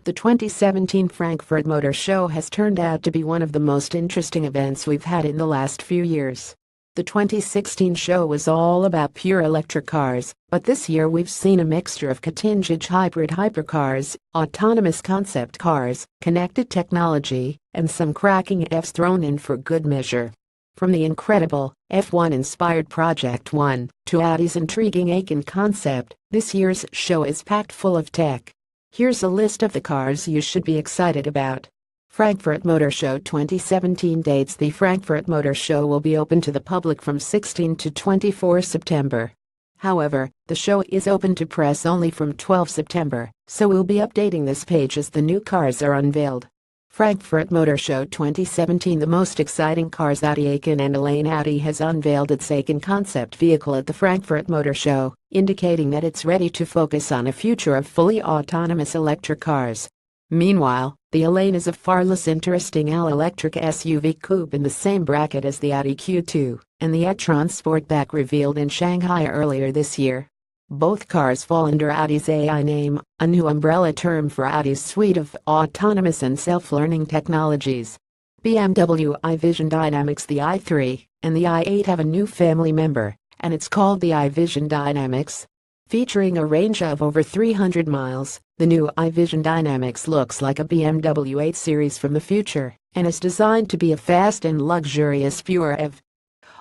The 2017 Frankfurt Motor Show has turned out to be one of the most interesting events we've had in the last few years. The 2016 show was all about pure electric cars, but this year we've seen a mixture of cutting-edge hybrid hypercars, autonomous concept cars, connected technology, and some cracking Fs thrown in for good measure. From the incredible F1-inspired Project One to Audi's intriguing Icon concept, this year's show is packed full of tech. Here's a list of the cars you should be excited about. Frankfurt Motor Show 2017 dates. The Frankfurt Motor Show will be open to the public from 16 to 24 September. However, the show is open to press only from 12 September, so we'll be updating this page as the new cars are unveiled. Frankfurt Motor Show 2017. The most exciting cars. Audi Icon and Elaine. Audi has unveiled its Icon concept vehicle at the Frankfurt Motor Show, indicating that it's ready to focus on a future of fully autonomous electric cars. Meanwhile, the Elaine is a far less interesting all-electric SUV coupe in the same bracket as the Audi Q2 and the e-tron Sportback revealed in Shanghai earlier this year. Both cars fall under Audi's AI name, a new umbrella term for Audi's suite of autonomous and self-learning technologies. BMW iVision Dynamics. The i3 and the i8 have a new family member, and it's called the iVision Dynamics. Featuring a range of over 300 miles, the new iVision Dynamics looks like a BMW 8 Series from the future and is designed to be a fast and luxurious pure EV.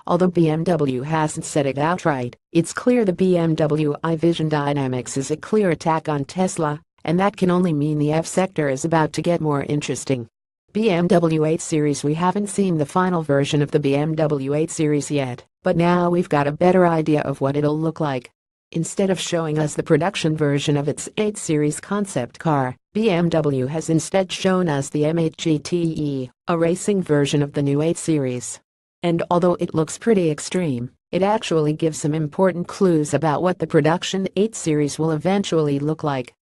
Although BMW hasn't said it outright, it's clear the BMW iVision Dynamics is a clear attack on Tesla, and that can only mean the EV sector is about to get more interesting. BMW 8 Series. We haven't seen the final version of the BMW 8 Series yet, but now we've got a better idea of what it'll look like. Instead of showing us the production version of its 8 Series concept car, BMW has instead shown us the M8 GTE, a racing version of the new 8 Series. And although it looks pretty extreme, it actually gives some important clues about what the production 8 Series will eventually look like.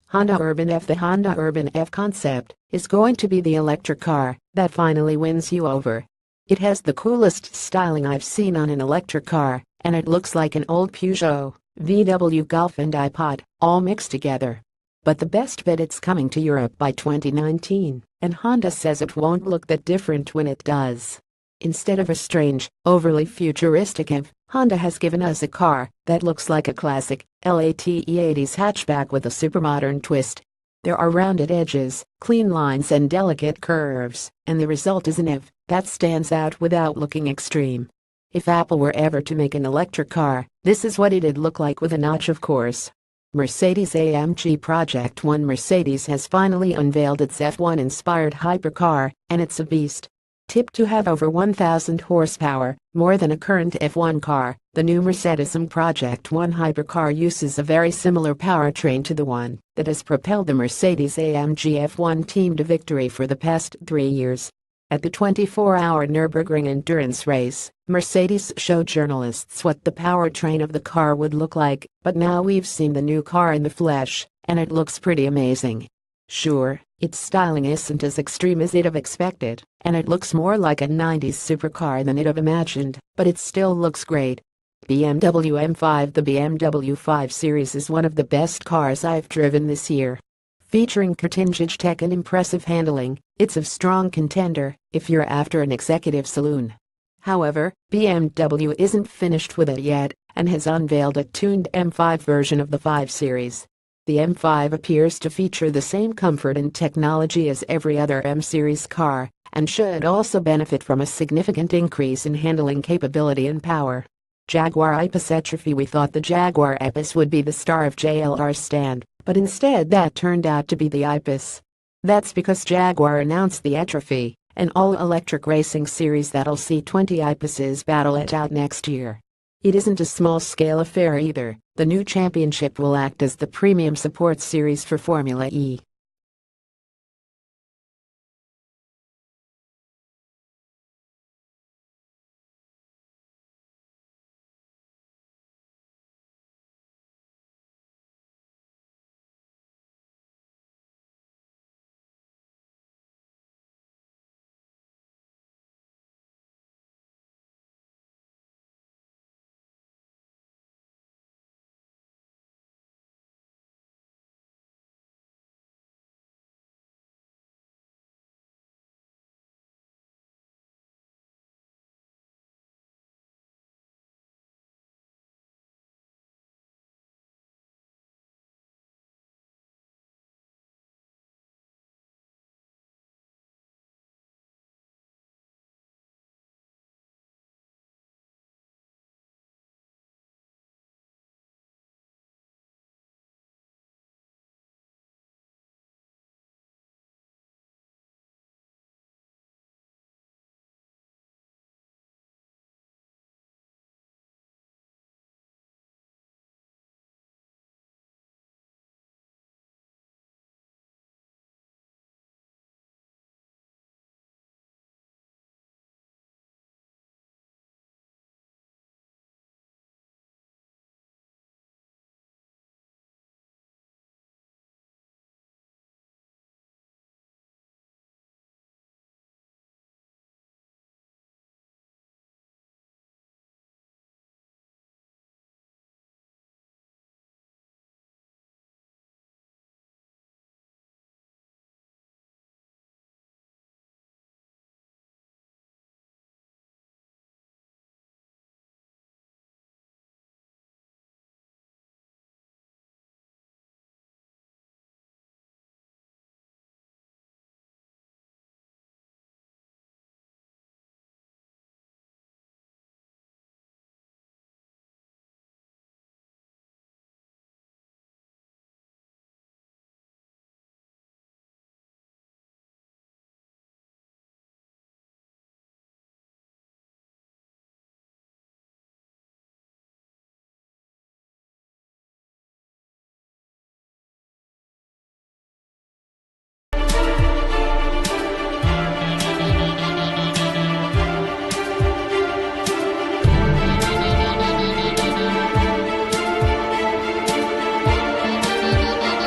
Honda Urban F. The Honda Urban F concept is going to be the electric car that finally wins you over. It has the coolest styling I've seen on an electric car, and it looks like an old Peugeot, VW Golf and iPod, all mixed together. But the best bet, it's coming to Europe by 2019, and Honda says it won't look that different when it does. Instead of a strange, overly futuristic EV, Honda has given us a car that looks like a classic, late 80s hatchback with a supermodern twist. There are rounded edges, clean lines and delicate curves, and the result is an EV that stands out without looking extreme. If Apple were ever to make an electric car, this is what it'd look like, with a notch, of course. Mercedes-AMG Project One. Mercedes has finally unveiled its F1-inspired hypercar, and it's a beast. Tipped to have over 1,000 horsepower, more than a current F1 car, the new Mercedes-AMG Project One hypercar uses a very similar powertrain to the one that has propelled the Mercedes-AMG F1 team to victory for the past 3 years. At the 24-hour Nürburgring endurance race, Mercedes showed journalists what the powertrain of the car would look like, but now we've seen the new car in the flesh, and it looks pretty amazing. Sure, its styling isn't as extreme as it'd have expected, and it looks more like a 90s supercar than it'd have imagined, but it still looks great. BMW M5. The BMW 5 Series is one of the best cars I've driven this year. Featuring cutting-edge tech and impressive handling, it's a strong contender if you're after an executive saloon. However, BMW isn't finished with it yet and has unveiled a tuned M5 version of the 5 Series. The M5 appears to feature the same comfort and technology as every other M Series car, and should also benefit from a significant increase in handling capability and power. Jaguar I-Pace e-trophy. We thought the Jaguar I-Pace would be the star of JLR's stand, but instead that turned out to be the I-Pace. That's because Jaguar announced the e-trophy, an all-electric racing series that'll see 20 I-Paces battle it out next year. It isn't a small-scale affair either. The new championship will act as the premium support series for Formula E.